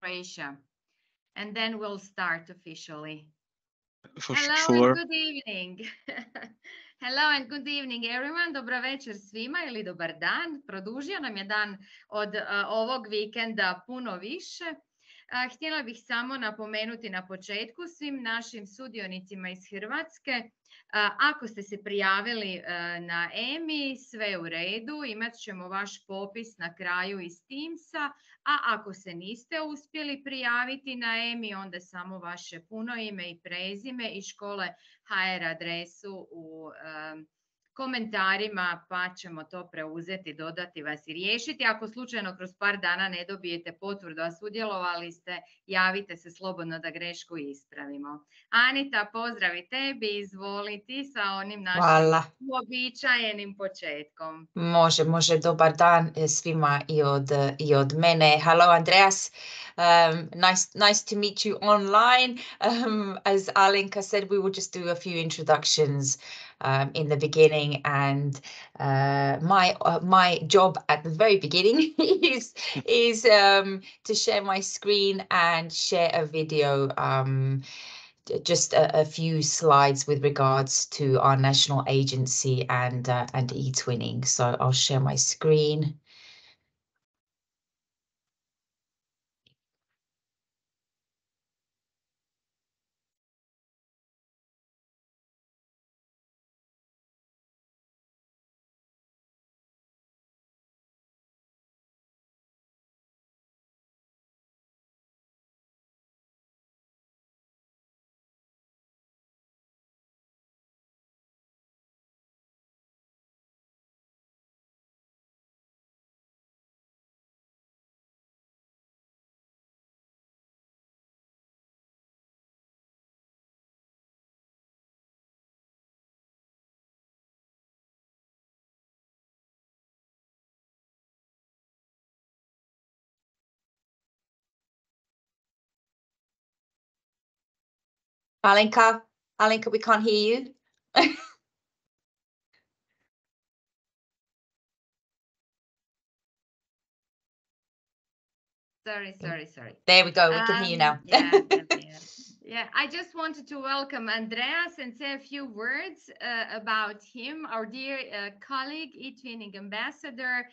Croatia, and then we'll start officially. For Hello sure. and good evening. Hello and good evening everyone. Dobro večer svima ili dobar dan. Produžio nam je dan od ovog vikenda puno više. Htjela bih samo napomenuti na početku svim našim sudionicima iz Hrvatske, ako ste se prijavili na EMI, sve u redu, imat ćemo vaš popis na kraju iz Teamsa, a ako se niste uspjeli prijaviti na EMI, onda samo vaše puno ime i prezime i škole HR adresu u komentarima, pa ćemo to preuzeti, dodati vas i riješiti. Ako slučajno kroz par dana ne dobijete potvrdu, a sudjelovali ste, javite se slobodno da grešku ispravimo. Anita, pozdrav i tebi, izvoliti sa onim našim uobičajenim početkom. Može, dobar dan svima i od mene. Hello Andreas, nice to meet you online. As Alenka said, we will just do a few introductions in the beginning, and my job at the very beginning is to share my screen and share a video, just a few slides with regards to our national agency and eTwinning. So I'll share my screen. Alenka, we can't hear you. Sorry. There we go, we can hear you now. Yeah, I just wanted to welcome Andreas and say a few words about him, our dear colleague, eTwinning ambassador.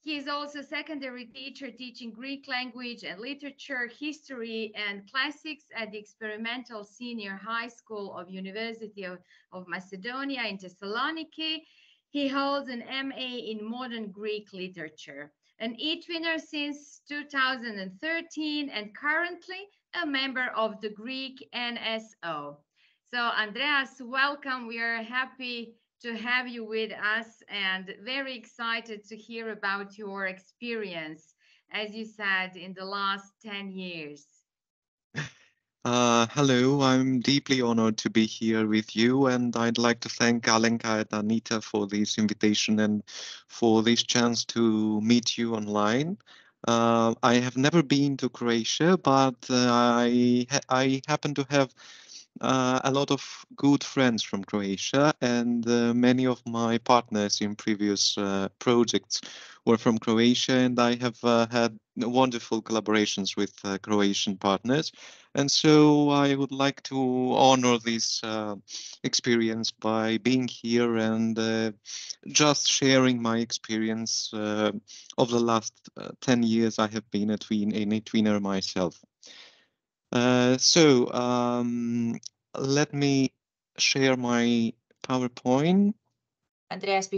He is also a secondary teacher teaching Greek language and literature, history and classics at the Experimental Senior High School of University of Macedonia in Thessaloniki. He holds an MA in modern Greek literature, an eTwinner since 2013 and currently a member of the Greek NSO. So Andreas, welcome. We are happy to have you with us and very excited to hear about your experience, as you said, in the last 10 years. Hello, I'm deeply honored to be here with you, and I'd like to thank Alenka and Anita for this invitation and for this chance to meet you online. I have never been to Croatia, but I happen to have a lot of good friends from Croatia, and many of my partners in previous projects were from Croatia, and I have had wonderful collaborations with Croatian partners. And so I would like to honor this experience by being here and just sharing my experience of the last 10 years I have been an eTwinner myself. So let me share my PowerPoint. Andreas,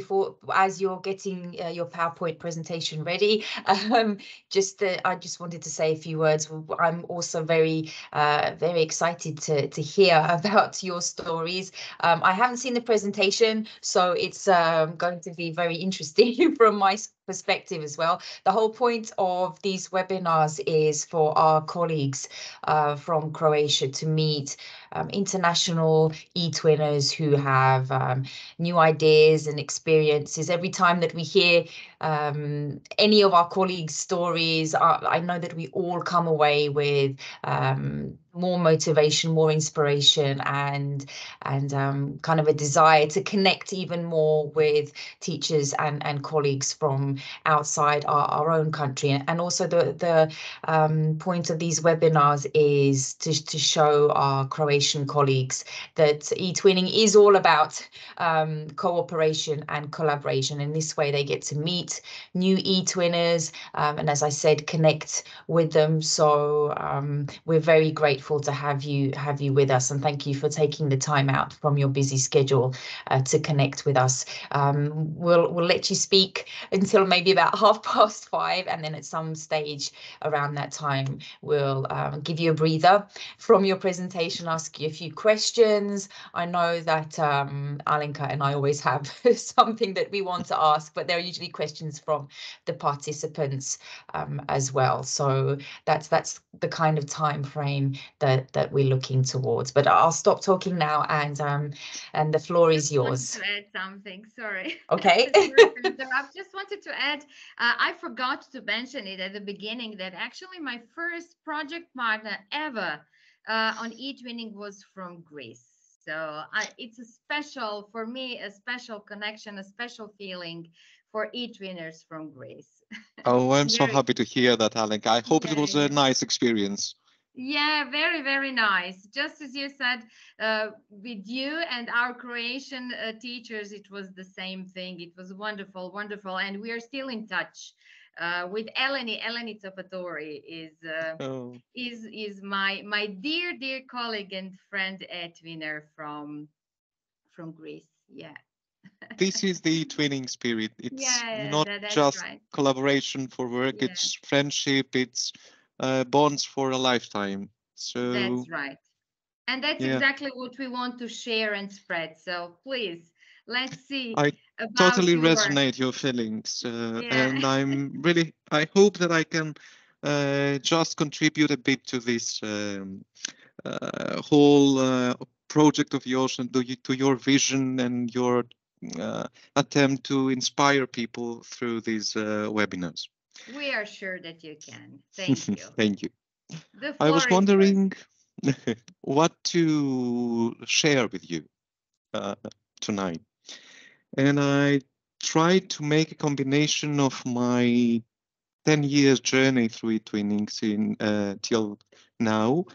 as you're getting your PowerPoint presentation ready, I just wanted to say a few words. I'm also very excited to hear about your stories. I haven't seen the presentation, so it's going to be very interesting from my perspective as well. The whole point of these webinars is for our colleagues from Croatia to meet international eTwinners who have new ideas and experiences. Every time that we hear any of our colleagues' stories. I know that we all come away with more motivation, more inspiration, and kind of a desire to connect even more with teachers and colleagues from outside our own country. And also the point of these webinars is to show our Croatian colleagues that eTwinning is all about cooperation and collaboration. In this way, they get to meet new eTwinners and, as I said, connect with them. So we're very grateful to have you with us, and thank you for taking the time out from your busy schedule to connect with us. We'll let you speak until maybe about 5:30, and then at some stage around that time we'll give you a breather from your presentation, ask you a few questions. I know that Alenka and I always have something that we want to ask, but there are usually questions from the participants as well. So that's the kind of time frame that we're looking towards. But I'll stop talking now, and the floor is yours. I want to add something. Sorry. Okay. I just wanted to add, I forgot to mention it at the beginning, that actually my first project partner ever on eTwinning was from Greece. So it's a special, for me, a special connection, a special feeling for eTwinners from Greece. Oh, I'm so happy to hear that, Alenka. I hope it was a nice experience. Yeah, very, very nice. Just as you said, with you and our Croatian teachers, it was the same thing. It was wonderful, wonderful. And we are still in touch with Eleni. Eleni Topatori is my dear colleague and friend eTwinner from Greece. Yeah. This is the twinning spirit. It's not just collaboration for work, it's friendship, it's bonds for a lifetime. So that's right. And that's exactly what we want to share and spread. So please, let's see. I totally resonate your feelings. And I hope that I can just contribute a bit to this whole project of yours and to your vision and your attempt to inspire people through these webinars. We are sure that you can. Thank you. Thank you. I was wondering what to share with you tonight. And I tried to make a combination of my 10 years journey through eTwinning till now,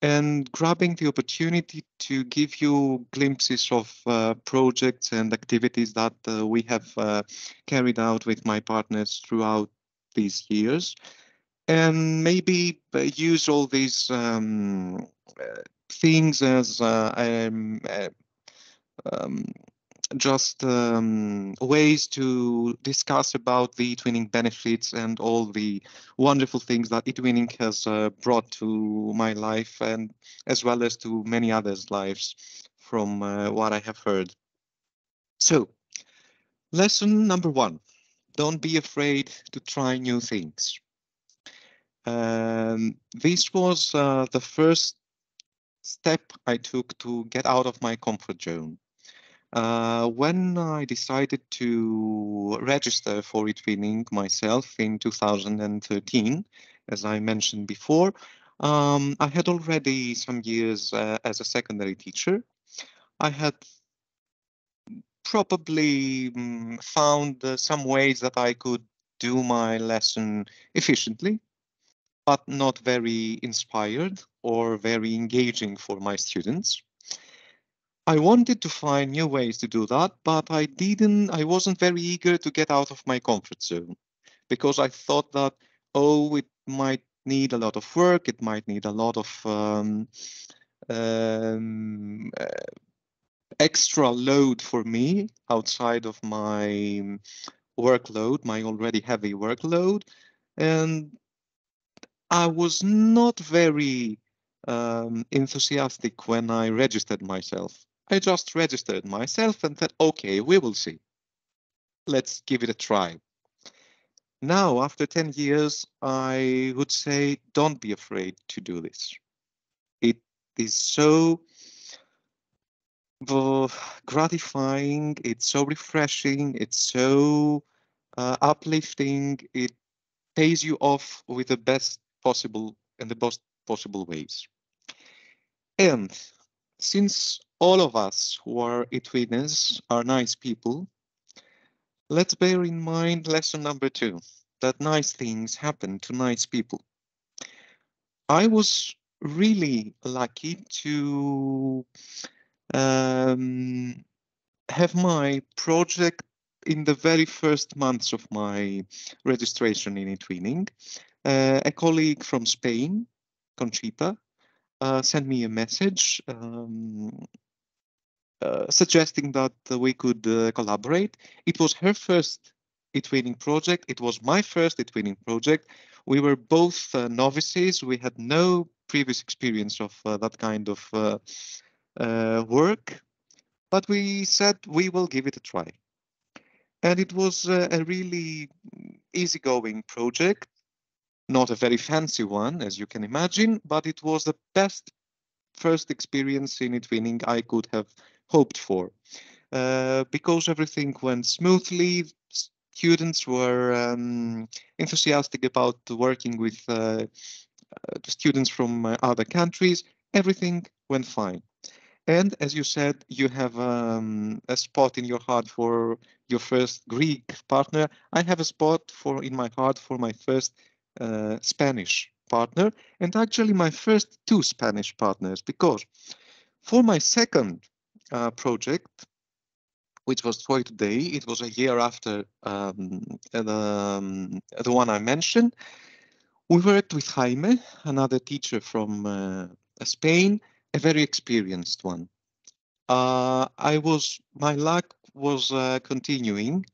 and grabbing the opportunity to give you glimpses of projects and activities that we have carried out with my partners throughout these years, and maybe use all these things as just ways to discuss about the eTwinning benefits and all the wonderful things that eTwinning has brought to my life, and as well as to many others' lives from what I have heard. So, lesson number 1, don't be afraid to try new things. This was the first step I took to get out of my comfort zone. When I decided to register for eTwinning myself in 2013, as I mentioned before, I had already some years as a secondary teacher. I had probably found some ways that I could do my lesson efficiently, but not very inspired or very engaging for my students. I wanted to find new ways to do that, but I wasn't very eager to get out of my comfort zone, because I thought that, it might need a lot of work, it might need a lot of extra load for me outside of my workload, my already heavy workload. And I was not very enthusiastic when I registered myself. I just registered myself and said, okay, we will see. Let's give it a try. Now, after 10 years, I would say, don't be afraid to do this. It is so gratifying, it's so refreshing, it's so uplifting. It pays you off with the best possible and the best possible ways. And since all of us who are eTwinners are nice people, let's bear in mind lesson number 2, that nice things happen to nice people. I was really lucky to have my project in the very first months of my registration in eTwinning. A colleague from Spain, Conchita, sent me a message suggesting that we could collaborate. It was her first eTwinning project. It was my first eTwinning project. We were both novices. We had no previous experience of that kind of work, but we said we will give it a try. And it was a really easygoing project, not a very fancy one, as you can imagine, but it was the best first experience in eTwinning I could have hoped for. Because everything went smoothly, students were enthusiastic about working with students from other countries. Everything went fine. And as you said, you have a spot in your heart for your first Greek partner. I have a spot in my heart for my first Spanish partner, and actually my first 2 Spanish partners, because for my second project, which was Troy Today, it was a year after the one I mentioned. We worked with Jaime, another teacher from Spain, a very experienced one. My luck was continuing,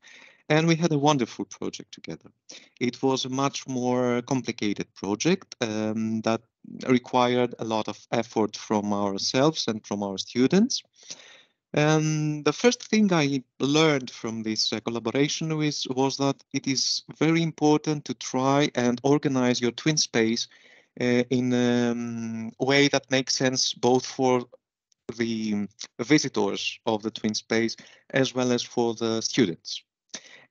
and we had a wonderful project together. It was a much more complicated project that required a lot of effort from ourselves and from our students. And the first thing I learned from this collaboration was that it is very important to try and organize your twin space in a way that makes sense both for the visitors of the twin space as well as for the students.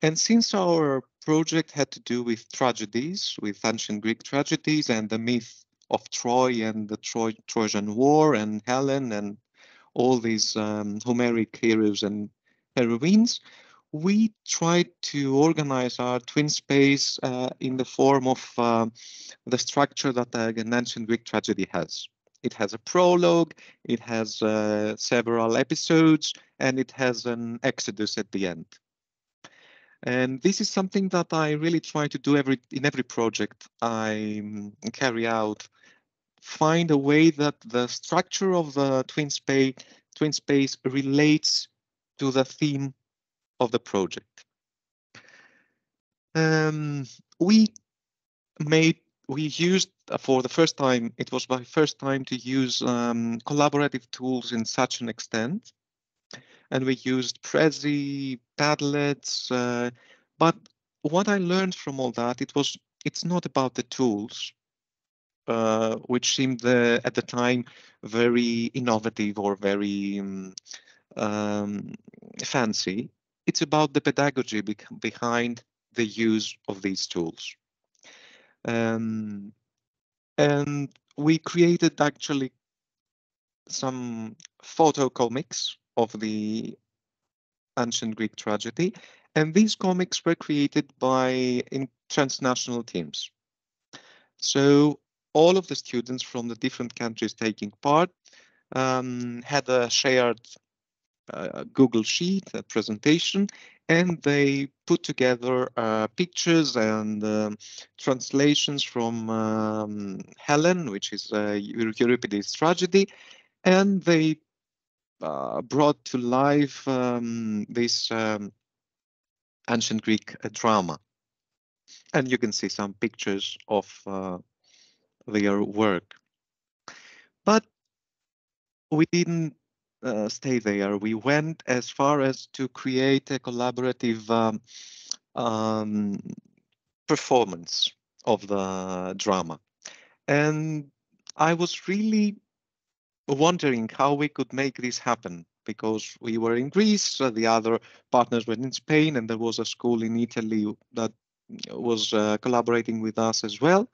And since our project had to do with tragedies, with ancient Greek tragedies and the myth of Troy and the Trojan War and Helen and all these Homeric heroes and heroines, we tried to organize our twin space in the form of the structure that an ancient Greek tragedy has. It has a prologue, it has several episodes, and it has an exodus at the end. And this is something that I really try to do in every project I carry out. Find a way that the structure of the twin space relates to the theme of the project. We used for the first time, it was my first time to use collaborative tools in such an extent. And we used Prezi, Padlets, but what I learned from all that, it's not about the tools, which seemed at the time very innovative or very fancy. It's about the pedagogy behind the use of these tools. And we created actually some photo comics of the ancient Greek tragedy, and these comics were created by transnational teams. So all of the students from the different countries taking part had a shared Google Sheet, a presentation, and they put together pictures and translations from Helen, which is Euripides' tragedy, and they brought to life this ancient Greek drama. And you can see some pictures of their work. But we didn't stay there. We went as far as to create a collaborative performance of the drama. And I was really wondering how we could make this happen, because we were in Greece, the other partners were in Spain, and there was a school in Italy that was collaborating with us as well.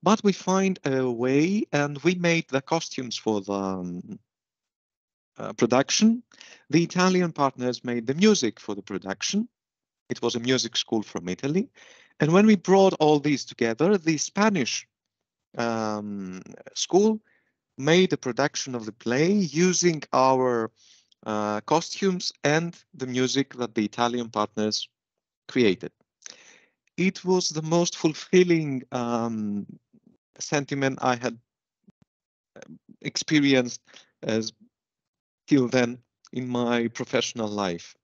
But we find a way, and we made the costumes for the production. The Italian partners made the music for the production. It was a music school from Italy. And when we brought all these together, the Spanish school made a production of the play using our costumes and the music that the Italian partners created. It was the most fulfilling sentiment I had experienced as till then in my professional life.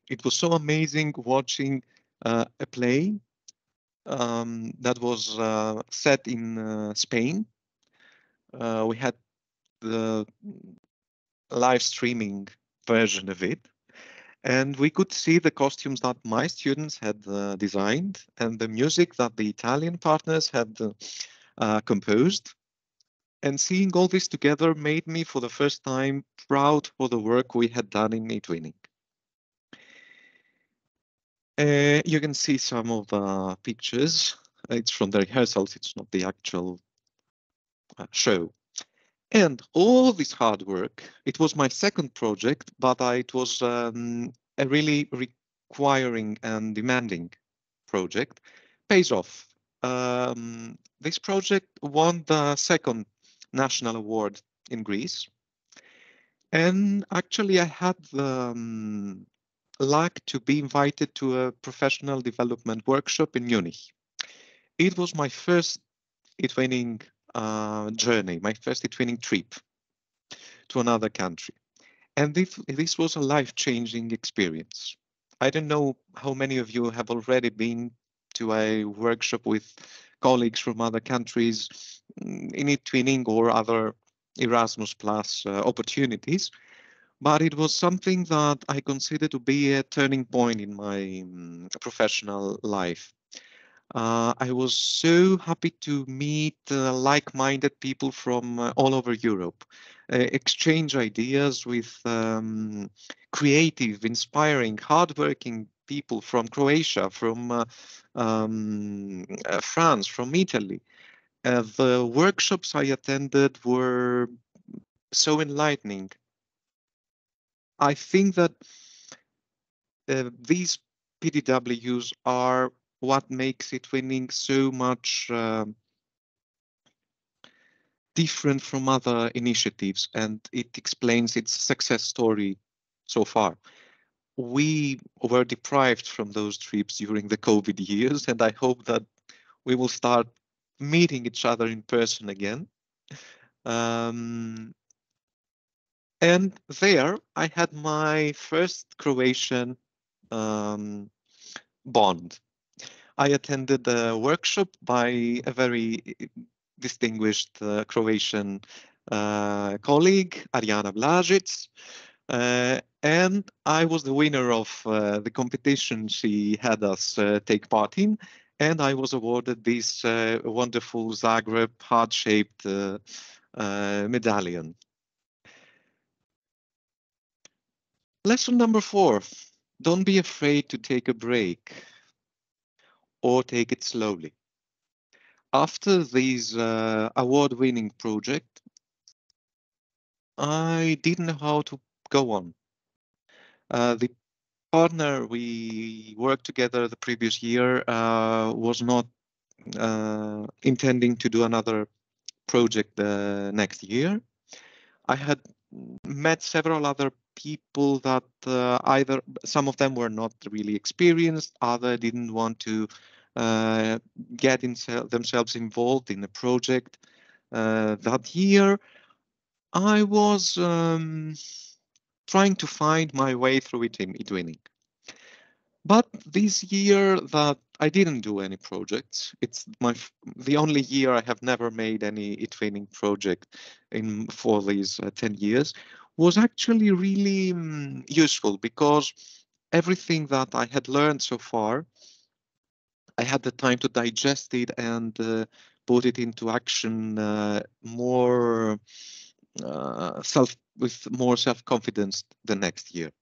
It was so amazing watching a play that was set in Spain. We had the live streaming version of it, and we could see the costumes that my students had designed and the music that the Italian partners had composed. And seeing all this together made me, for the first time, proud for the work we had done in eTwinning. You can see some of the pictures. It's from the rehearsals, it's not the actual show. And all this hard work, it was my second project, but it was a really requiring and demanding project, pays off. This project won the second national award in Greece. And actually, I had the luck to be invited to a professional development workshop in Munich. It was my first eTwinning journey, my first eTwinning trip to another country. And this was a life-changing experience. I don't know how many of you have already been to a workshop with colleagues from other countries in eTwinning or other Erasmus Plus opportunities, but it was something that I consider to be a turning point in my professional life. I was so happy to meet like-minded people from all over Europe, exchange ideas with creative, inspiring, hardworking people from Croatia, from France, from Italy. The workshops I attended were so enlightening. I think that these PDWs are what makes eTwinning so much different from other initiatives, and it explains its success story so far. We were deprived from those trips during the COVID years, and I hope that we will start meeting each other in person again. And there I had my first Croatian bond. I attended a workshop by a very distinguished Croatian colleague, Adrijana Blažić, and I was the winner of the competition she had us take part in, and I was awarded this wonderful Zagreb heart-shaped medallion. Lesson number 4, don't be afraid to take a break or take it slowly. After this award-winning project, I didn't know how to go on. The partner we worked together the previous year was not intending to do another project next year. I had met several other people that either some of them were not really experienced, other didn't want to get themselves involved in a project. That year, I was trying to find my way through it in eTwinning. But this year that I didn't do any projects, it's the only year I have never made any eTwinning project for these 10 years, was actually really useful, because everything that I had learned so far, I had the time to digest it and put it into action more with more self-confidence the next year.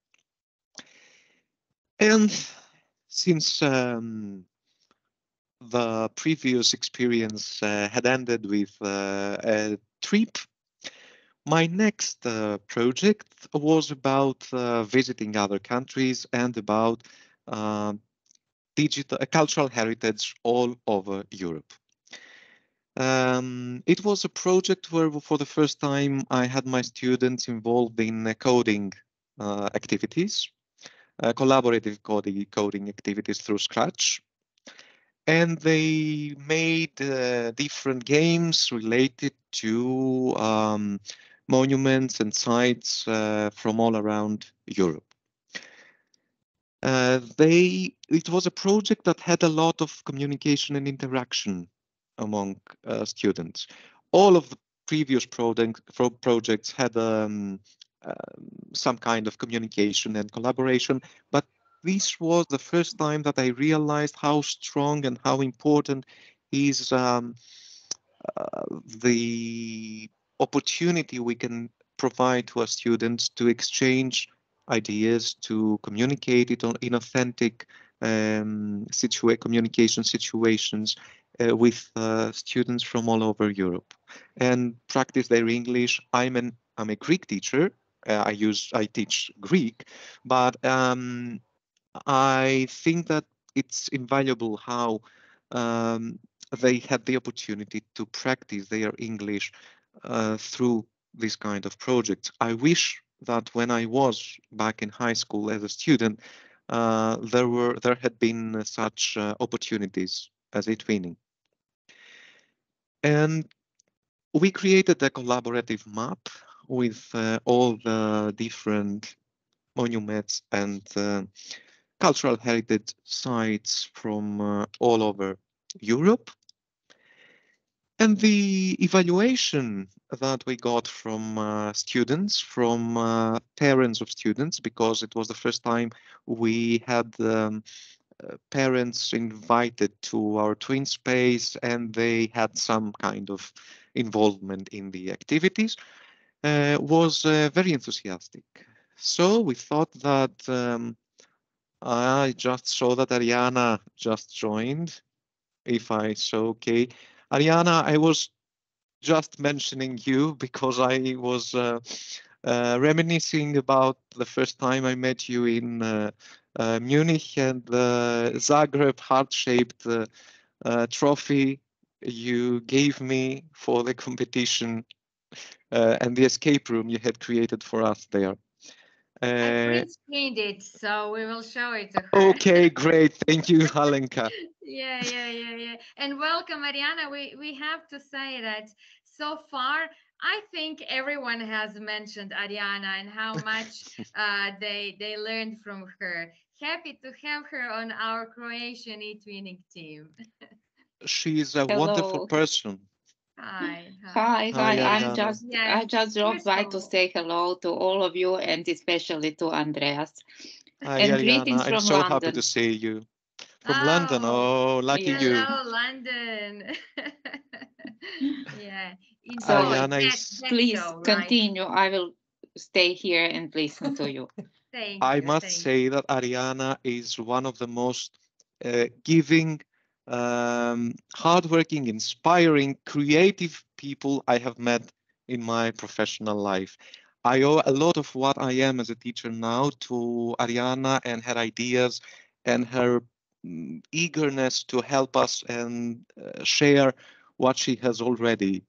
And since the previous experience had ended with a trip, my next project was about visiting other countries and about cultural heritage all over Europe. It was a project where for the first time I had my students involved in coding activities, collaborative coding activities through Scratch. And they made different games related to monuments and sites from all around Europe. It was a project that had a lot of communication and interaction among students. All of the previous projects had some kind of communication and collaboration, but this was the first time that I realized how strong and how important is the opportunity we can provide to our students to exchange ideas, to communicate it in authentic communication situations with students from all over Europe and practice their English. I'm a Greek teacher. I teach Greek, but I think that it's invaluable how they had the opportunity to practice their English through this kind of projects. I wish that when I was back in high school as a student, there had been such opportunities as eTwinning. And we created a collaborative map with all the different monuments and cultural heritage sites from all over Europe. And the evaluation that we got from students, from parents of students, because it was the first time we had parents invited to our twin space and they had some kind of involvement in the activities, was very enthusiastic. So we thought that I just saw that Adrijana just joined. If I saw, okay. Adrijana, I was just mentioning you because I was reminiscing about the first time I met you in Munich and the Zagreb heart-shaped trophy you gave me for the competition and the escape room you had created for us there. I pre-screened it, so we will show it to her. Okay, great. Thank you, Alenka. Yeah. And welcome, Adrijana. We have to say that so far, I think everyone has mentioned Adrijana and how much they learned from her. Happy to have her on our Croatian eTwinning team. She is a wonderful person. Hi. I just dropped by to say hello to all of you and especially to Andreas. Hi, and Adrijana. Greetings from I'm so London. happy to see you. From London. Oh, lucky you. Hello, London. Yeah. So please so, continue. Right? I will stay here and listen to you. I must say that Adrijana is one of the most giving, hardworking, inspiring, creative people I have met in my professional life. I owe a lot of what I am as a teacher now to Adrijana and her ideas and her eagerness to help us and share what she has already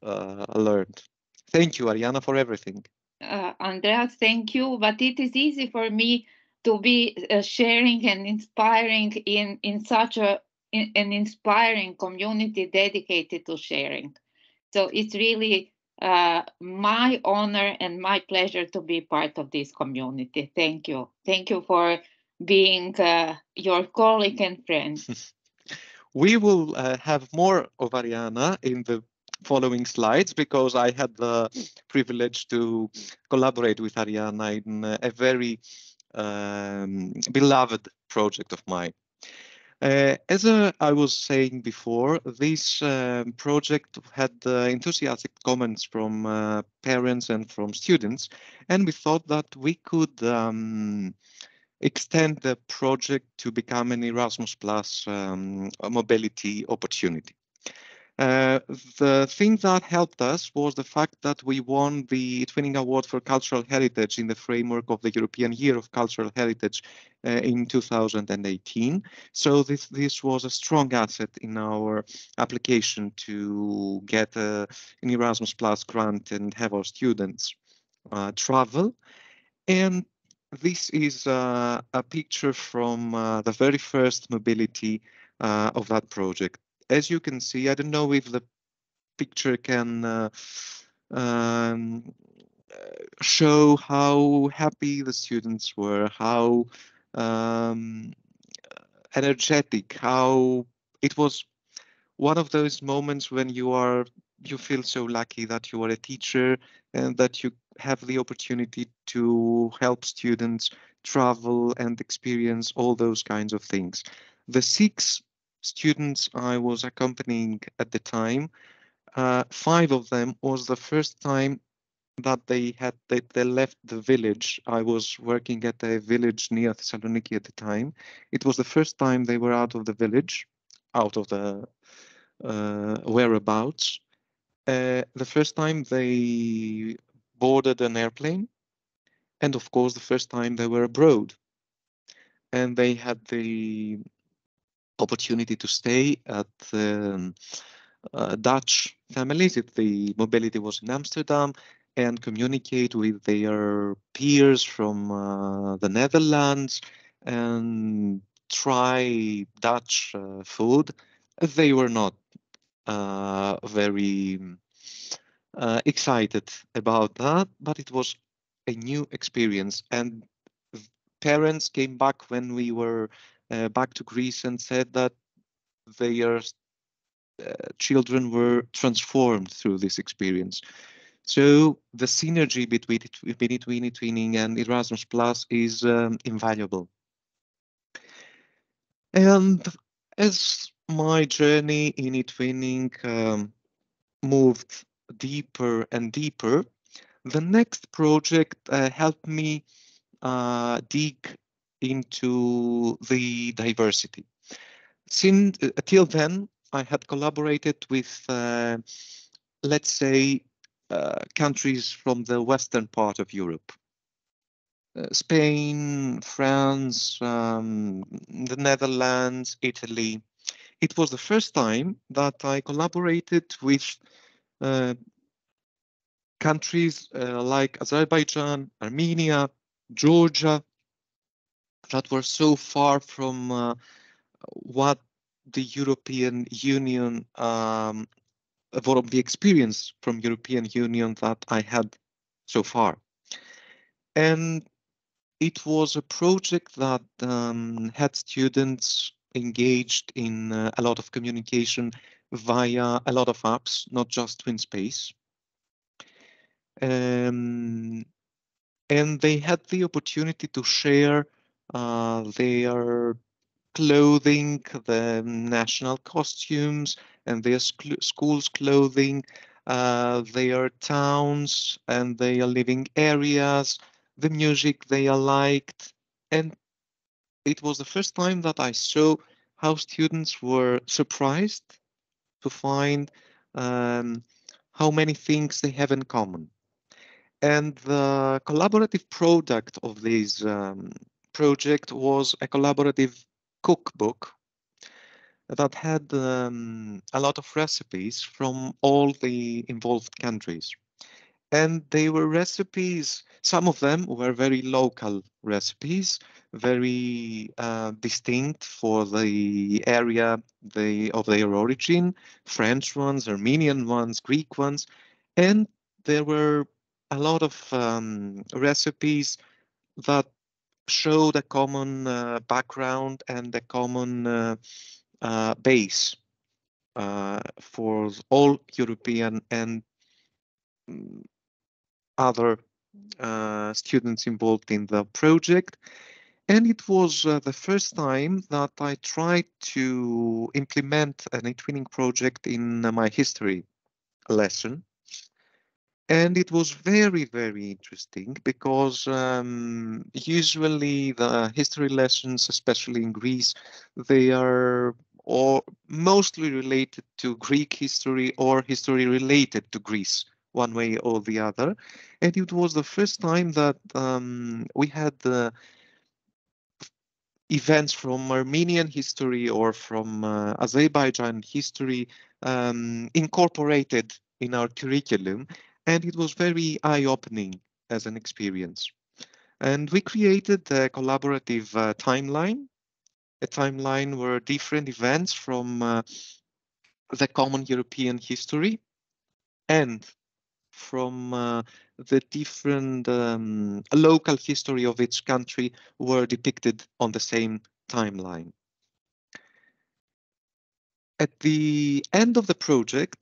learned. Thank you, Adrijana, for everything. Andreas, thank you. But it is easy for me to be sharing and inspiring in such an inspiring community dedicated to sharing. So it's really my honor and my pleasure to be part of this community. Thank you. Thank you for being your colleague and friend. We will have more of Adrijana in the following slides because I had the privilege to collaborate with Adrijana in a very beloved project of mine. As I was saying before, this project had enthusiastic comments from parents and from students, and we thought that we could extend the project to become an Erasmus Plus mobility opportunity. The thing that helped us was the fact that we won the eTwinning Award for Cultural Heritage in the framework of the European Year of Cultural Heritage in 2018. So this was a strong asset in our application to get an Erasmus Plus grant and have our students travel. And this is a picture from the very first mobility of that project. As you can see, I don't know if the picture can show how happy the students were, how energetic, how it was one of those moments when you feel so lucky that you are a teacher and that you have the opportunity to help students travel and experience all those kinds of things. The 6 students I was accompanying at the time, 5 of them was the first time that they left the village. I was working at a village near Thessaloniki at the time. It was the first time they were out of the village, out of the whereabouts. The first time they boarded an airplane, and of course the first time they were abroad. And they had the opportunity to stay at Dutch families if the mobility was in Amsterdam, and communicate with their peers from the Netherlands and try Dutch food. They were not very excited about that, but it was a new experience. And parents came back when we were back to Greece and said that their children were transformed through this experience. So the synergy between eTwinning and Erasmus Plus is invaluable. And as my journey in eTwinning moved deeper and deeper, the next project helped me dig into the diversity. Since till then, I had collaborated with, let's say, countries from the western part of Europe. Spain, France, the Netherlands, Italy. It was the first time that I collaborated with countries like Azerbaijan, Armenia, Georgia, that were so far from what the European Union, from the experience from European Union that I had so far. And it was a project that had students engaged in a lot of communication via a lot of apps, not just TwinSpace. And they had the opportunity to share their clothing, the national costumes, and their school's clothing, their towns and their living areas, the music they liked. And it was the first time that I saw how students were surprised to find how many things they have in common. And the collaborative product of this project was a collaborative cookbook that had a lot of recipes from all the involved countries. And they were recipes, some of them were very local recipes, very distinct for the area of their origin, French ones, Armenian ones, Greek ones. And there were a lot of recipes that showed a common background and a common base for all European and other students involved in the project. And it was the first time that I tried to implement an eTwinning project in my history lesson. And it was very, very interesting because usually the history lessons, especially in Greece, they are all mostly related to Greek history or history related to Greece, one way or the other. And it was the first time that we had events from Armenian history or from Azerbaijan history incorporated in our curriculum. And it was very eye-opening as an experience. And we created a collaborative timeline, a timeline where different events from the common European history and from the different local history of each country were depicted on the same timeline. At the end of the project,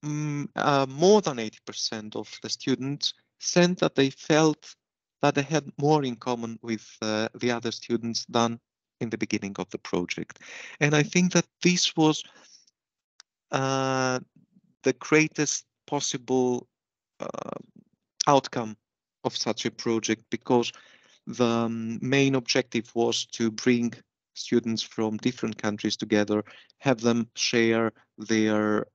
more than 80% of the students said that they felt that they had more in common with the other students than in the beginning of the project. And I think that this was the greatest possible outcome of such a project, because the main objective was to bring students from different countries together, have them share their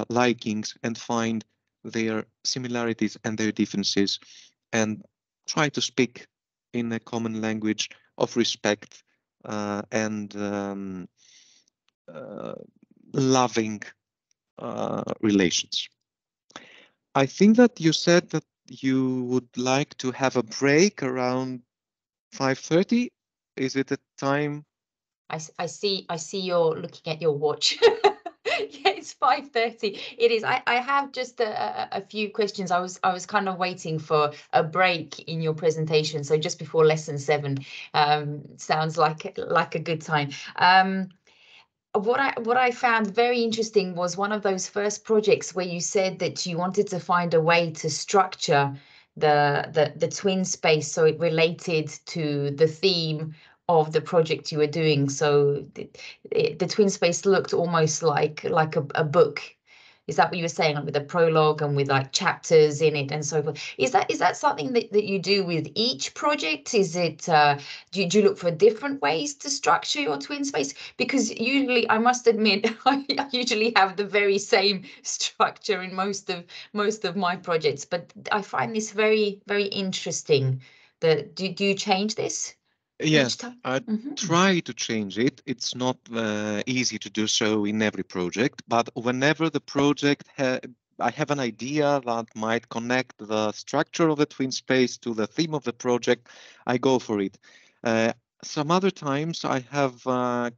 likings and find their similarities and their differences, and try to speak in a common language of respect and loving relations. I think that you said that you would like to have a break around 5:30. Is it a time? I see you're looking at your watch. Yeah, it's 5:30. It is. I have just a few questions. I was kind of waiting for a break in your presentation, so just before lesson 7 sounds like a good time. What I found very interesting was one of those first projects where you said that you wanted to find a way to structure the twin space so it related to the theme of the project you were doing. So the twin space looked almost like a book. Is that what you were saying, like with a prologue and with like chapters in it and so forth? Is that something that you do with each project? Is it do you look for different ways to structure your twin space? Because usually, I must admit, I usually have the very same structure in most of my projects, but I find this very, very interesting. Do you change this? Yes, I try to change it. It's not easy to do so in every project, but whenever the project I have an idea that might connect the structure of the twin space to the theme of the project, I go for it. Some other times I have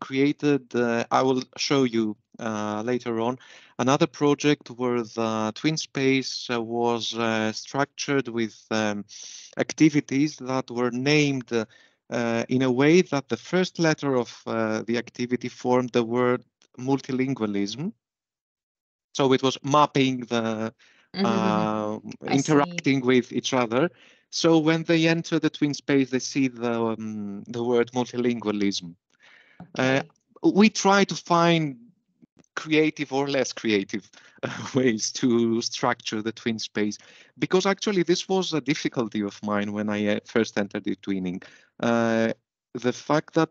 created, I will show you later on, another project where the twin space was structured with activities that were named in a way that the first letter of the activity formed the word multilingualism. So it was mapping the interacting with each other. So when they enter the twin space, they see the word multilingualism. Okay. We try to find creative or less creative ways to structure the twin space, because actually this was a difficulty of mine when I first entered eTwinning. The fact that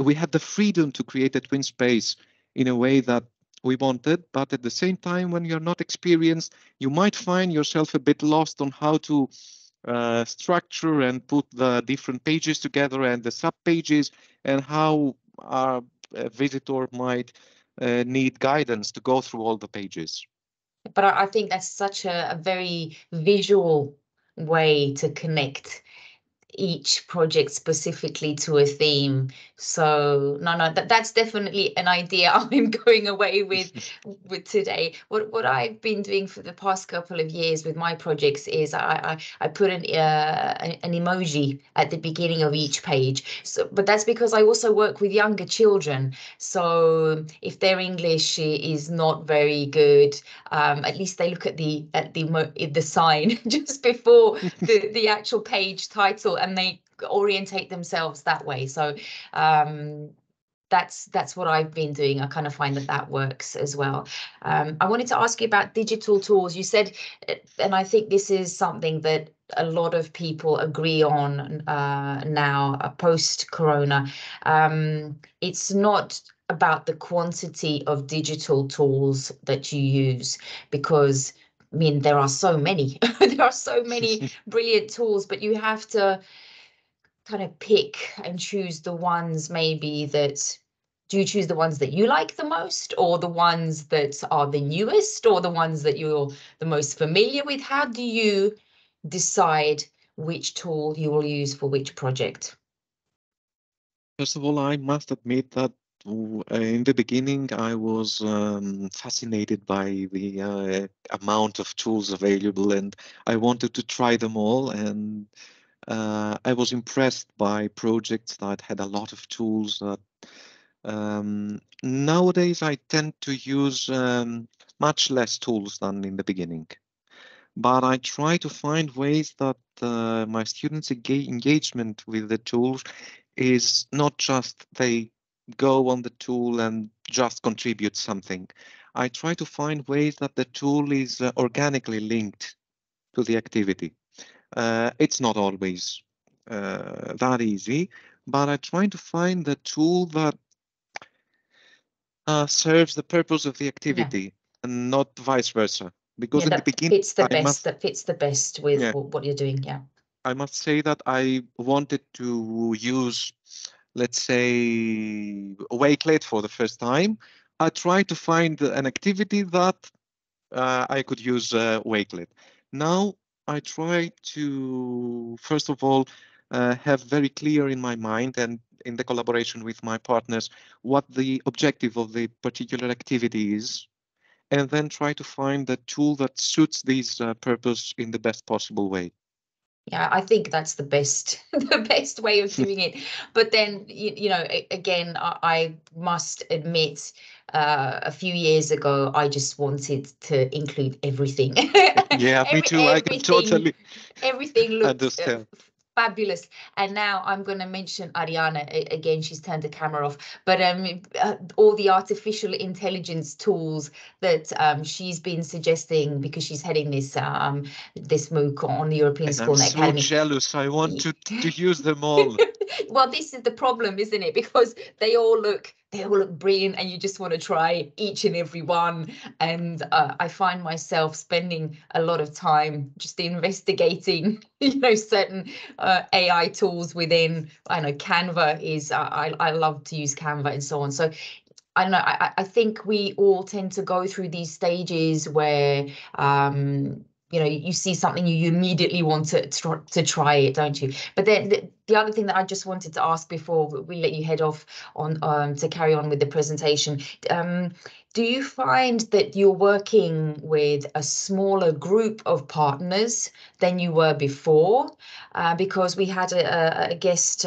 we had the freedom to create a twin space in a way that we wanted, but at the same time, when you're not experienced, you might find yourself a bit lost on how to structure and put the different pages together and the sub-pages, and how a visitor might need guidance to go through all the pages. But I think that's such a very visual way to connect each project specifically to a theme. So no, that's definitely an idea I'm going away with today. What I've been doing for the past couple of years with my projects is I put an emoji at the beginning of each page. So, but that's because I also work with younger children. So if their English is not very good, at least they look at the sign just before the actual page title, and they orientate themselves that way. So that's what I've been doing. I kind of find that works as well. I wanted to ask you about digital tools. You said, and I think this is something that a lot of people agree on now, post-corona. It's not about the quantity of digital tools that you use, because I mean, there are so many, there are so many brilliant tools, but you have to kind of pick and choose the ones maybe that, do you choose the ones that you like the most, or the ones that are the newest, or the ones that you're the most familiar with? How do you decide which tool you will use for which project? First of all, I must admit that in the beginning, I was fascinated by the amount of tools available, and I wanted to try them all. And I was impressed by projects that had a lot of tools. That nowadays I tend to use much less tools than in the beginning, but I try to find ways that my students' engagement with the tools is not just they go on the tool and just contribute something. I try to find ways that the tool is organically linked to the activity. It's not always that easy, but I try to find the tool that serves the purpose of the activity, and not vice versa. Because in the beginning, that fits the best with what you're doing. Yeah. I must say that I wanted to use, let's say, Wakelet for the first time. I tried to find an activity that I could use Wakelet. Now I try to, first of all, have very clear in my mind and in the collaboration with my partners what the objective of the particular activity is, and then try to find the tool that suits this purpose in the best possible way. Yeah, I think that's the best way of doing it. But then, you know, again, I must admit, a few years ago, I just wanted to include everything. Yeah, me too. I can totally everything looked understand. Fabulous. And now I'm going to mention Adrijana again. She's turned the camera off, but all the artificial intelligence tools that she's been suggesting, because she's heading this this MOOC on the European School I'm Academy. so jealous. I want to use them all. Well, this is the problem, isn't it? Because they all look brilliant, and you just want to try each and every one. And I find myself spending a lot of time just investigating, you know, certain AI tools within. I know Canva is. I love to use Canva and so on. So I don't know. I think we all tend to go through these stages where you know, you see something, you immediately want to try it, don't you? But then the other thing that I just wanted to ask before we let you head off on to carry on with the presentation, do you find that you're working with a smaller group of partners than you were before? Because we had a guest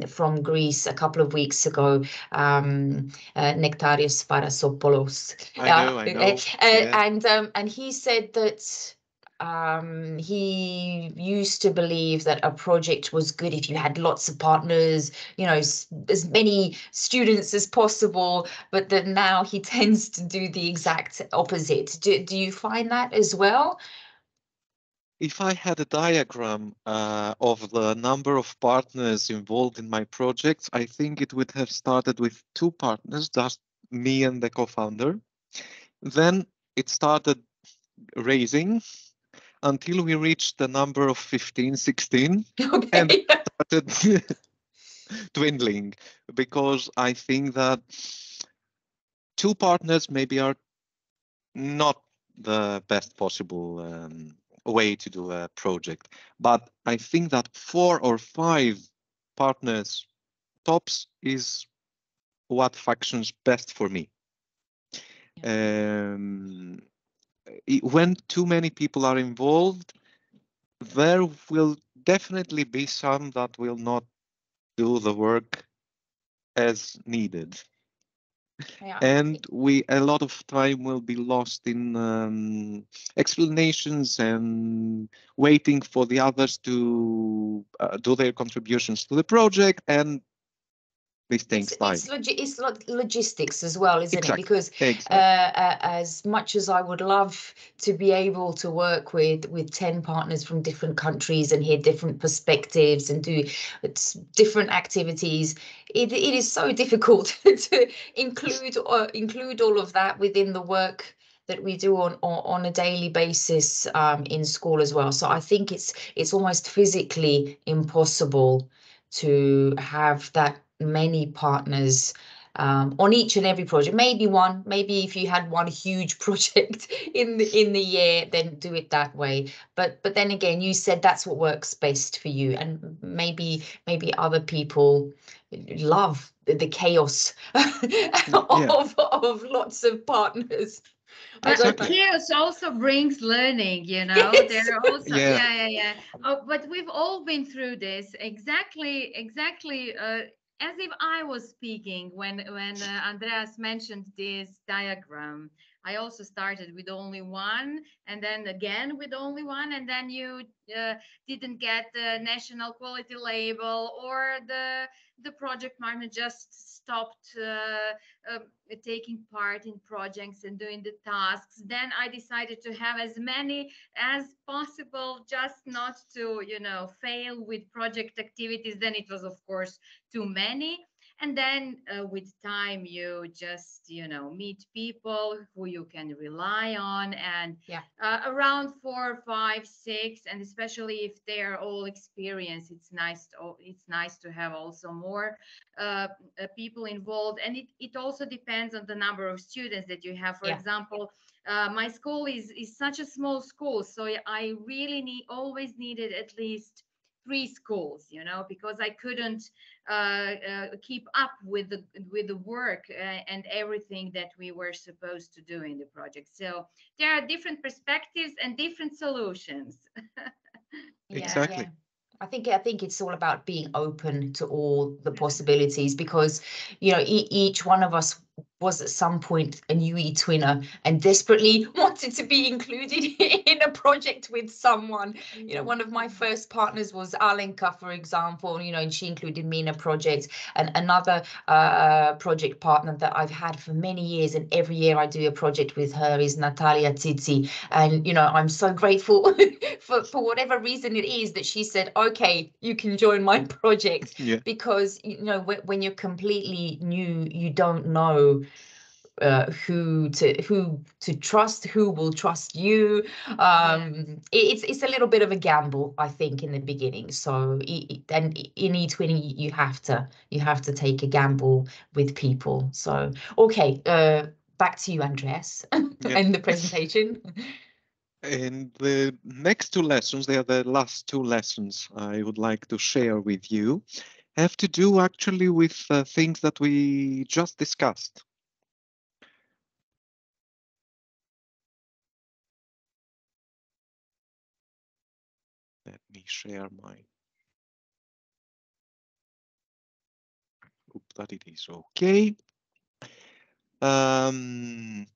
from Greece a couple of weeks ago, Nektarios Parasopoulos. I know. And he said that he used to believe that a project was good if you had lots of partners, you know, as many students as possible, but that now he tends to do the exact opposite. Do you find that as well? If I had a diagram of the number of partners involved in my projects, I think it would have started with 2 partners, just me and the co-founder. Then it started raising until we reached the number of 15, 16, Okay. and it started dwindling, because I think that 2 partners maybe are not the best possible way to do a project. But I think that 4 or 5 partners tops is what functions best for me. When too many people are involved, there will definitely be some that will not do the work as needed. Yeah. And a lot of time will be lost in explanations and waiting for the others to do their contributions to the project, and these things it's logistics as well, isn't it? Because exactly. as much as I would love to be able to work with 10 partners from different countries and hear different perspectives and do different activities, it is so difficult to include all of that within the work that we do on a daily basis in school as well. So I think it's almost physically impossible to have that many partners on each and every project. Maybe if you had one huge project in the year, then do it that way. But then again, you said that's what works best for you, and maybe other people love the chaos of lots of partners. But chaos also brings learning, you know. Yes. There are also Yeah. Oh, but we've all been through this exactly. As if I was speaking when Andreas mentioned this diagram. I also started with only one, and then again with only one, and then you didn't get the national quality label, or the project partner just stopped taking part in projects and doing the tasks. Then I decided to have as many as possible, just not to, you know, fail with project activities. Then it was, of course, too many. And then with time, you just, you know, meet people who you can rely on. And around 4, 5, 6, and especially if they're all experienced, it's nice to have also more people involved. And it also depends on the number of students that you have. For example, my school is such a small school, so I really always needed at least 3 schools, you know, because I couldn't keep up with the work and everything that we were supposed to do in the project. So there are different perspectives and different solutions. Exactly. I think it's all about being open to all the possibilities, because, you know, each one of us was at some point a new eTwinner and desperately wanted to be included in a project with someone. You know, one of my first partners was Alenka, for example, you know, and she included me in a project. And another project partner that I've had for many years, and every year I do a project with her, is Natalia Tsitsi. And, you know, I'm so grateful for whatever reason it is that she said, okay, you can join my project. Because, you know, when you're completely new, you don't know who to trust, who will trust you. It's a little bit of a gamble, I think, in the beginning. So and in eTwinning, you have to take a gamble with people. So okay, back to you, Andreas, and the presentation. And the next 2 lessons, they are the last 2 lessons I would like to share with you, have to do actually with things that we just discussed. Let me share my. Hope that it is okay. The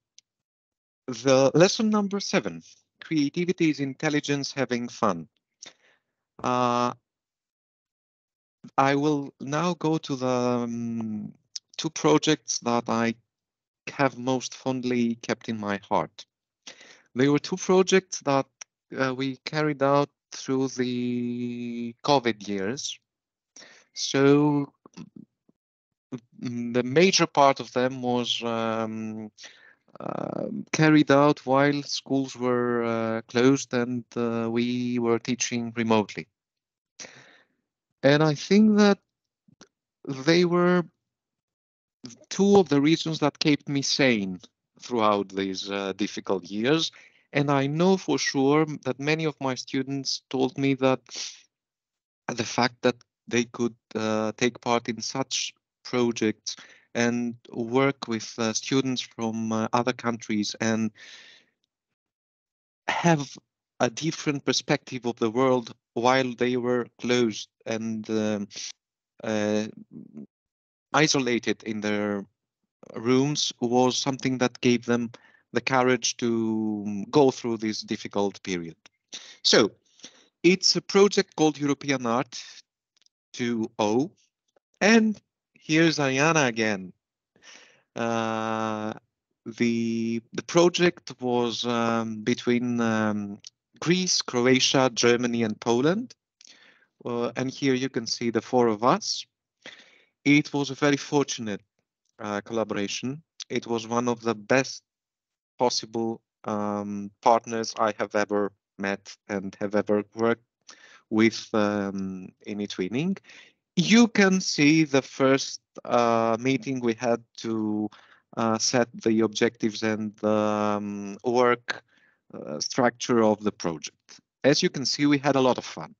lesson number 7, creativity is intelligence having fun. I will now go to the 2 projects that I have most fondly kept in my heart. They were 2 projects that we carried out through the COVID years. So the major part of them was carried out while schools were closed and we were teaching remotely. And I think that they were 2 of the reasons that kept me sane throughout these difficult years. And I know for sure that many of my students told me that the fact that they could take part in such projects and work with students from other countries and have a different perspective of the world while they were closed and isolated in their rooms was something that gave them the courage to go through this difficult period. So it's a project called European Art 2.0, and here's Ariana again. The project was between Greece, Croatia, Germany, and Poland. And here you can see the four of us. It was a very fortunate collaboration. It was one of the best possible partners I have ever met and have ever worked with in eTwinning. You can see the first meeting we had to set the objectives and the work structure of the project. As you can see, we had a lot of fun.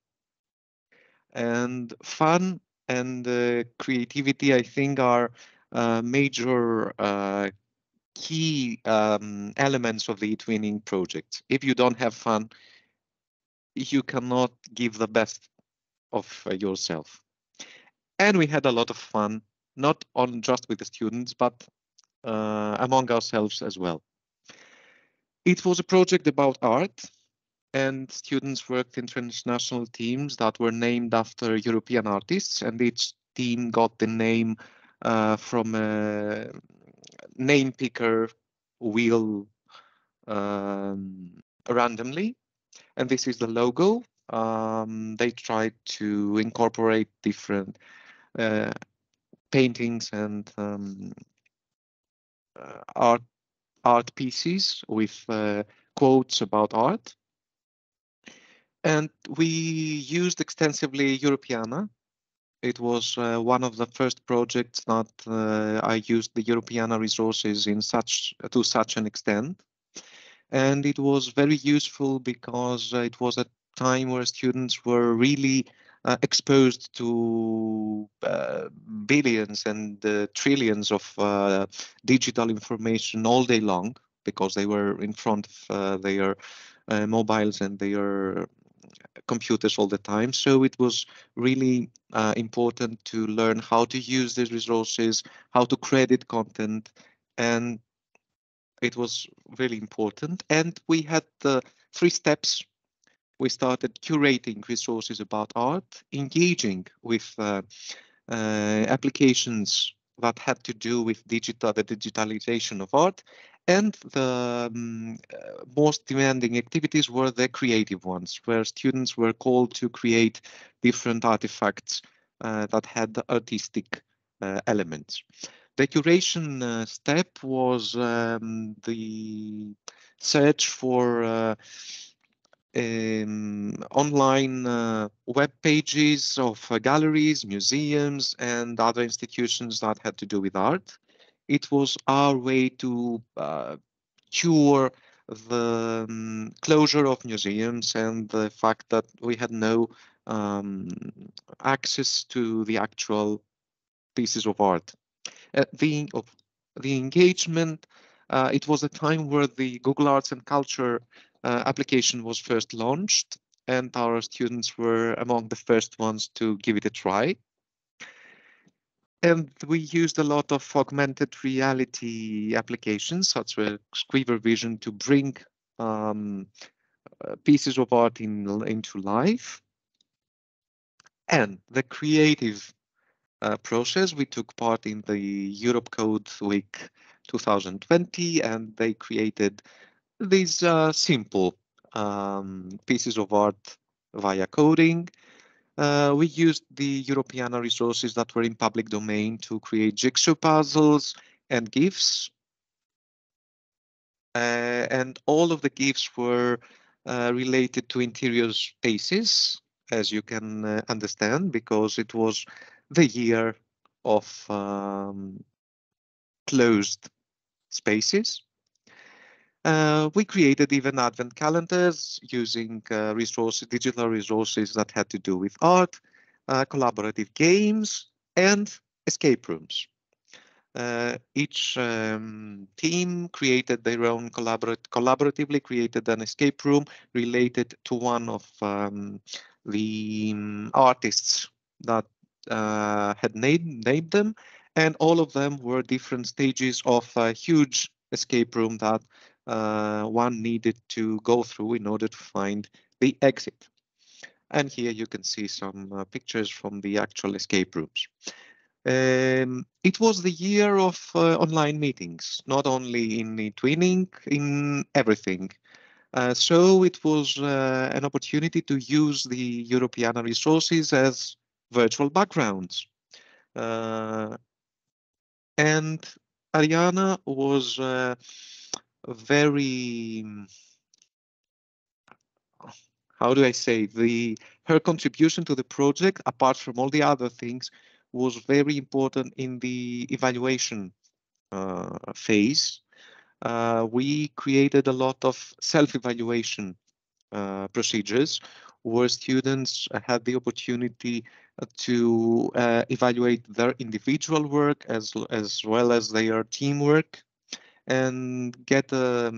And fun and creativity, I think, are major key elements of the eTwinning project. If you don't have fun, you cannot give the best of yourself. And we had a lot of fun, not on just with the students, but among ourselves as well. It was a project about art, and students worked in transnational teams that were named after European artists, and each team got the name from a name picker wheel randomly. And this is the logo. They tried to incorporate different paintings and art pieces with quotes about art. And we used extensively Europeana. It was one of the first projects that I used the Europeana resources to such an extent. And it was very useful because it was a time where students were really exposed to billions and trillions of digital information all day long, because they were in front of their mobiles and their computers all the time. So it was really important to learn how to use these resources, how to credit content, and it was really important. And we had the 3 steps. We started curating resources about art, engaging with applications that had to do with the digitalization of art, and the most demanding activities were the creative ones, where students were called to create different artifacts that had artistic elements. The curation step was the search for online web pages of galleries, museums, and other institutions that had to do with art. It was our way to cure the closure of museums and the fact that we had no access to the actual pieces of art. The engagement, it was a time where the Google Arts and Culture application was first launched, and our students were among the first ones to give it a try. And we used a lot of augmented reality applications, such as Squiver Vision, to bring pieces of art into life. And the creative process, we took part in the Europe Code Week 2020, and they created these simple pieces of art via coding. We used the Europeana resources that were in public domain to create jigsaw puzzles and GIFs. And all of the GIFs were related to interior spaces, as you can understand, because it was the year of closed spaces. We created even advent calendars using digital resources that had to do with art, collaborative games, and escape rooms. Each team created their own collaboratively created an escape room related to one of the artists that had named them, And all of them were different stages of a huge escape room that one needed to go through in order to find the exit. And here you can see some pictures from the actual escape rooms. It was the year of online meetings, not only in eTwinning, in everything. So it was an opportunity to use the Europeana resources as virtual backgrounds. And Adrijana was very, how do I say, her contribution to the project, apart from all the other things, was very important in the evaluation phase. We created a lot of self-evaluation procedures where students had the opportunity to evaluate their individual work as well as their teamwork and get a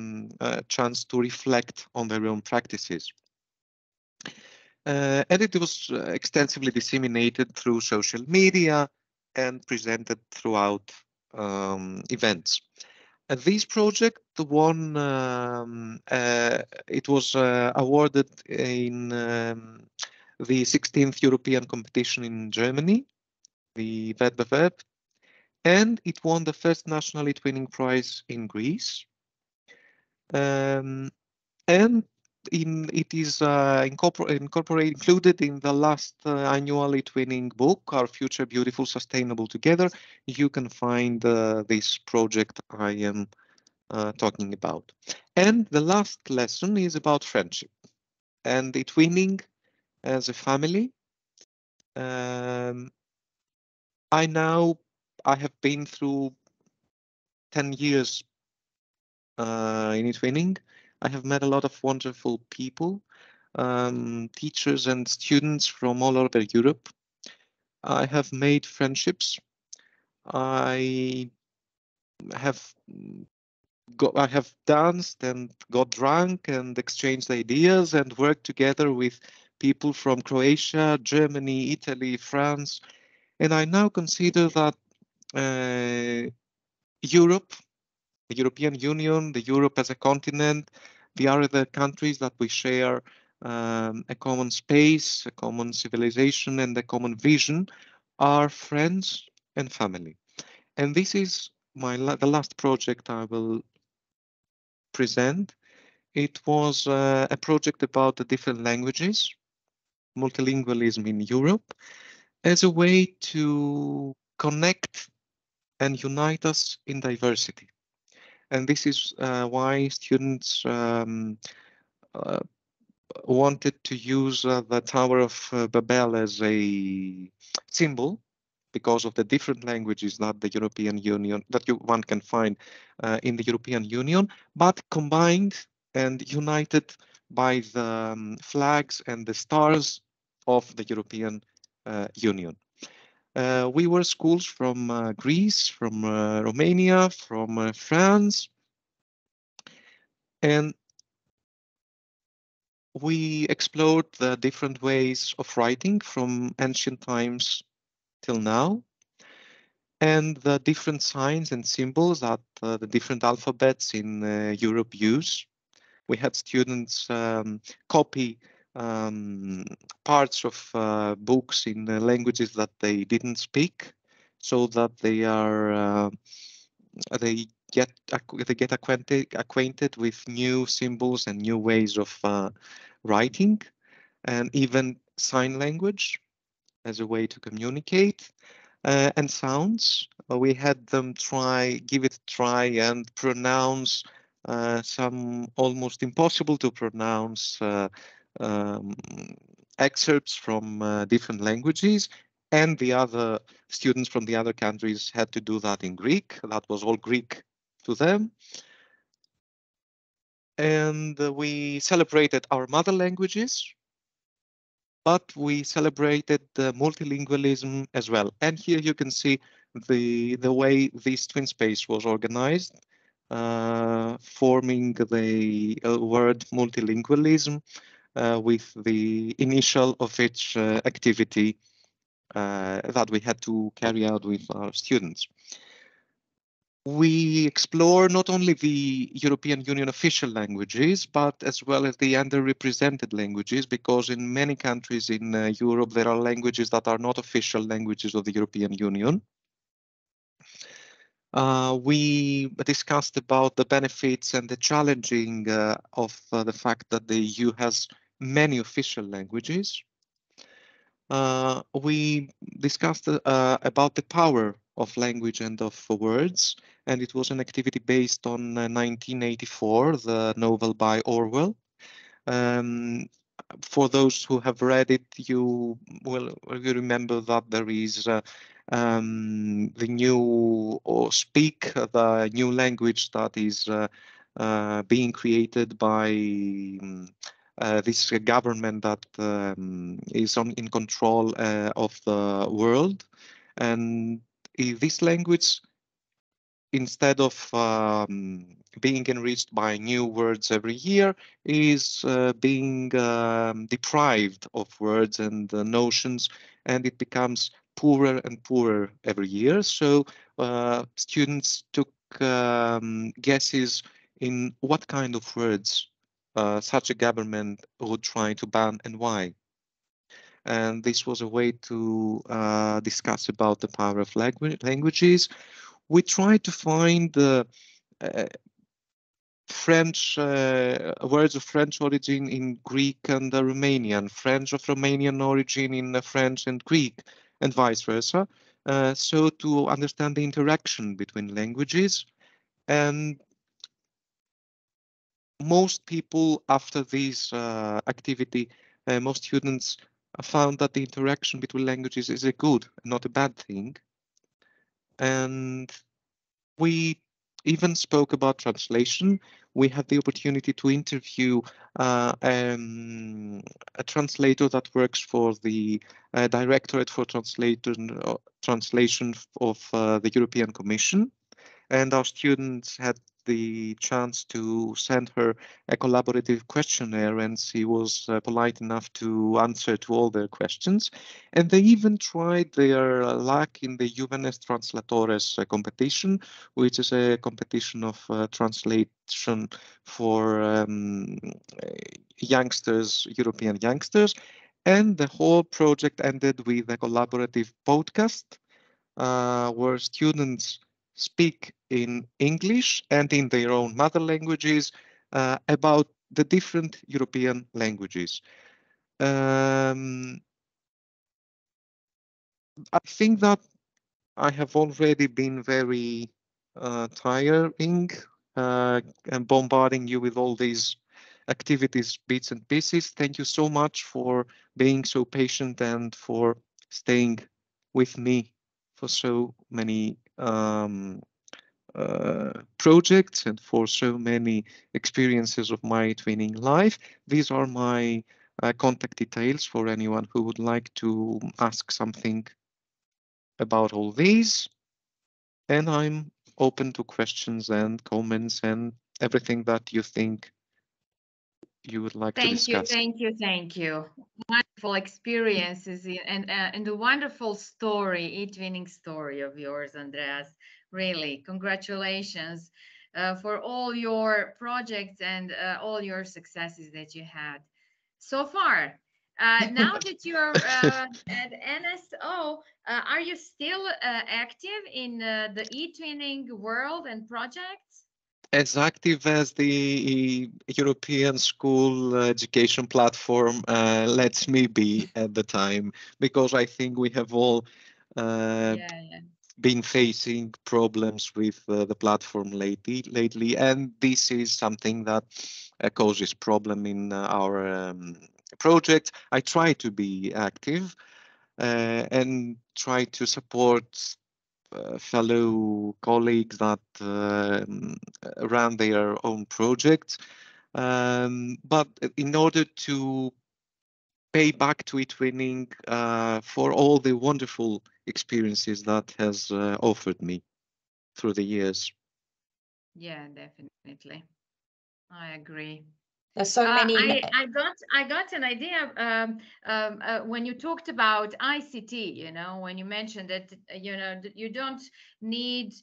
chance to reflect on their own practices. And it was extensively disseminated through social media and presented throughout events. This project won, it was awarded in the 16th European competition in Germany, the Wettbewerb, and it won the first national eTwinning prize in Greece. And it is included in the last annual eTwinning book, Our Future Beautiful Sustainable Together. You can find this project I am talking about. And the last lesson is about friendship and eTwinning as a family. I have been through 10 years in eTwinning. I have met a lot of wonderful people, teachers and students from all over Europe. I have made friendships. I have danced and got drunk and exchanged ideas and worked together with people from Croatia, Germany, Italy, France. And I now consider that Europe, the European Union, the Europe as a continent, the other countries that we share a common space, a common civilization, and a common vision are friends and family. And this is the last project I will present. It was a project about the different languages, multilingualism in Europe, as a way to connect and unite us in diversity. And this is why students wanted to use the Tower of Babel as a symbol because of the different languages that the European Union, one can find in the European Union, but combined and united by the flags and the stars of the European Union. We were schools from Greece, from Romania, from France, and we explored the different ways of writing from ancient times till now, and the different signs and symbols that the different alphabets in Europe use. We had students copy parts of books in languages that they didn't speak, so that they get acquainted with new symbols and new ways of writing, and even sign language as a way to communicate. And sounds, we had them give it a try and pronounce some almost impossible to pronounce excerpts from different languages, and the other students from the other countries had to do that in Greek. That was all Greek to them. And we celebrated our mother languages, but we celebrated the multilingualism as well. And here you can see the way this twin space was organized, forming the word multilingualism with the initial of each activity that we had to carry out with our students. We explore not only the European Union official languages, but as well as the underrepresented languages, because in many countries in Europe, there are languages that are not official languages of the European Union. We discussed about the benefits and the challenging of the fact that the EU has many official languages. We discussed about the power of language and of words, and it was an activity based on 1984, the novel by Orwell. For those who have read it, you will remember that there is the new or speak, the new language that is being created by this government that is in control of the world. And this language, instead of being enriched by new words every year, is being deprived of words and notions, and it becomes poorer and poorer every year. So students took guesses in what kind of words such a government would try to ban and why. And this was a way to discuss about the power of languages. We tried to find French words of French origin in Greek and Romanian, French of Romanian origin in French and Greek, and vice versa. So to understand the interaction between languages. And most people, after this activity, most students found that the interaction between languages is a good, not a bad thing. And we even spoke about translation. We had the opportunity to interview a translator that works for the Directorate for Translation of the European Commission. And our students had the chance to send her a collaborative questionnaire, and she was polite enough to answer to all their questions. And they even tried their luck in the Juvenes Translatores competition, which is a competition of translation for youngsters, European youngsters. And the whole project ended with a collaborative podcast where students speak in English and in their own mother languages about the different European languages. I think that I have already been very tiring and bombarding you with all these activities, bits and pieces. Thank you so much for being so patient and for staying with me for so many projects and for so many experiences of my twinning life. These are my contact details for anyone who would like to ask something about all these. And I'm open to questions and comments and everything that you think you would like to discuss. Thank you. Wonderful experiences and a wonderful story, eTwinning story of yours, Andreas. Really, congratulations for all your projects and all your successes that you had so far. Now that you're at NSO, are you still active in the eTwinning world and projects? As active as the European school education platform lets me be at the time, because I think we have all been facing problems with the platform lately, and this is something that causes problem in our project. I try to be active and try to support fellow colleagues that run their own projects. But in order to pay back to eTwinning for all the wonderful experiences that has offered me through the years. Yeah, definitely. I agree. There's so many. I got an idea when you talked about ICT, you know, when you mentioned that, you know, you don't need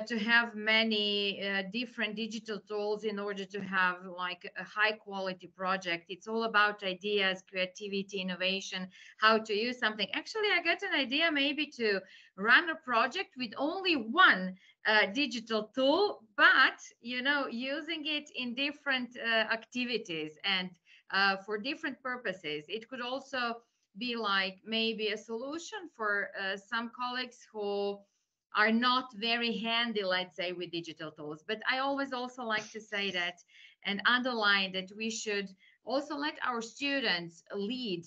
to have many different digital tools in order to have like a high quality project. It's all about ideas, creativity, innovation, how to use something. Actually, I got an idea maybe to run a project with only one digital tool, but you know, using it in different activities and for different purposes. It could also be like maybe a solution for some colleagues who are not very handy, let's say, with digital tools. But I always also like to say that and underline that we should also let our students lead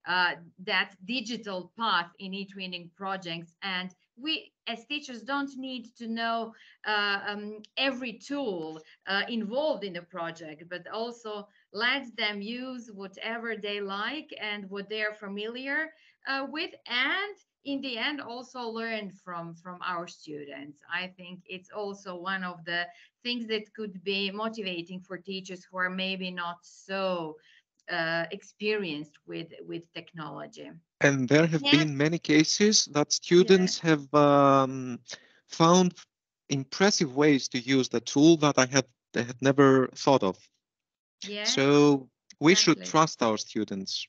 that digital path in eTwinning projects. And we as teachers don't need to know every tool involved in the project, but also let them use whatever they like and what they're familiar with, and in the end also learn from our students. I think it's also one of the things that could be motivating for teachers who are maybe not so experienced with technology. And there have been many cases that students have found impressive ways to use the tool that they had never thought of. Yeah. So we should trust our students.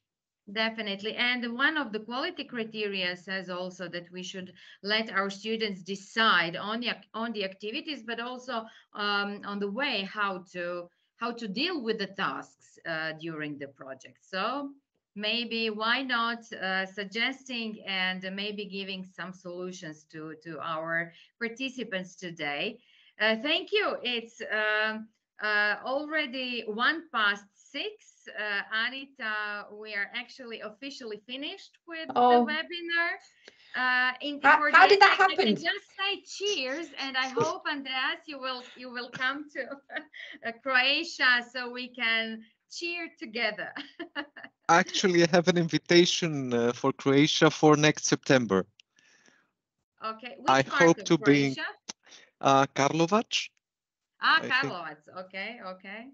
Definitely. And one of the quality criteria says also that we should let our students decide on the activities, but also on the way how to deal with the tasks during the project. So maybe why not suggesting and maybe giving some solutions to our participants today. Thank you. It's already 6:01. Anita, we are actually officially finished with the webinar. How did that happen? I can just say cheers, and I hope, Andreas, you will come to Croatia so we can cheer together. Actually, I have an invitation for Croatia for next September. Okay, which part of Croatia? Karlovac. Karlovac. Okay.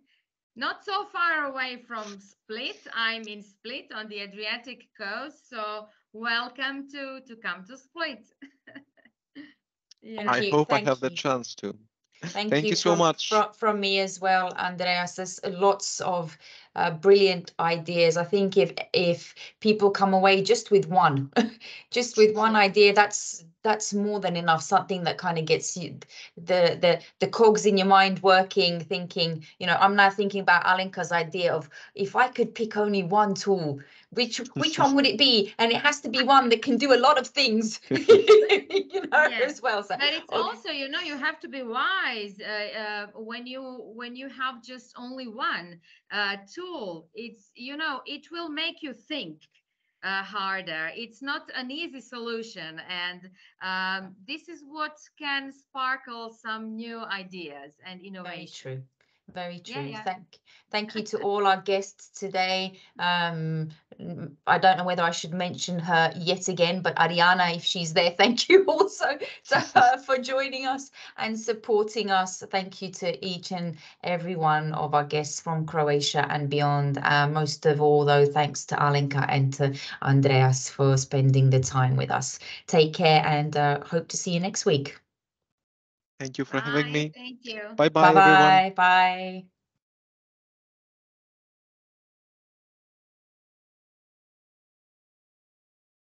Not so far away from Split. I'm in Split on the Adriatic coast, so welcome to come to Split. I hope I have the chance to. Thank you so much. From me as well, Andreas. There's lots of brilliant ideas. I think if people come away just with one, idea, that's more than enough. Something that kind of gets you the cogs in your mind working, thinking, you know, I'm now thinking about Alenka's idea of if I could pick only one tool, which one would it be? And it has to be one that can do a lot of things, you know, as well. So, but it's also, you know, you have to be wise when you have just only one tool. It's, you know, it will make you think harder. It's not an easy solution, and this is what can sparkle some new ideas and innovation. Very true. Yeah. Thank you to all our guests today. I don't know whether I should mention her yet again, but Adrijana, if she's there, thank you also to her for joining us and supporting us. Thank you to each and every one of our guests from Croatia and beyond. Most of all, though, thanks to Alenka and to Andreas for spending the time with us. Take care and hope to see you next week. Thank you for having me. Thank you. Bye-bye, everyone. Bye.